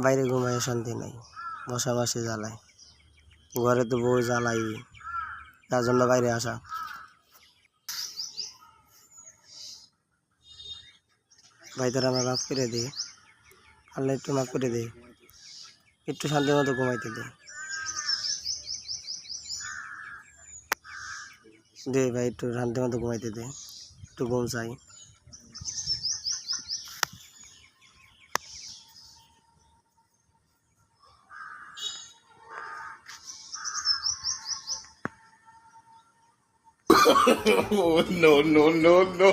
বাইরে ঘুমায় শান্তি নাই, মশা মাছি জ্বালায়, ঘরে তো বউ জ্বালাই, তার জন্য বাইরে আসা। ভাই তোরা আমার মাফ করে দে, আল্লাহ একটু মাফ করে দে, একটু শান্তি মতো ঘুমাইতে দে। দে ভাই একটু শান্তি মতো ঘুমাইতে দে, একটু ঘুম চাই। Oh, no, no, no, no.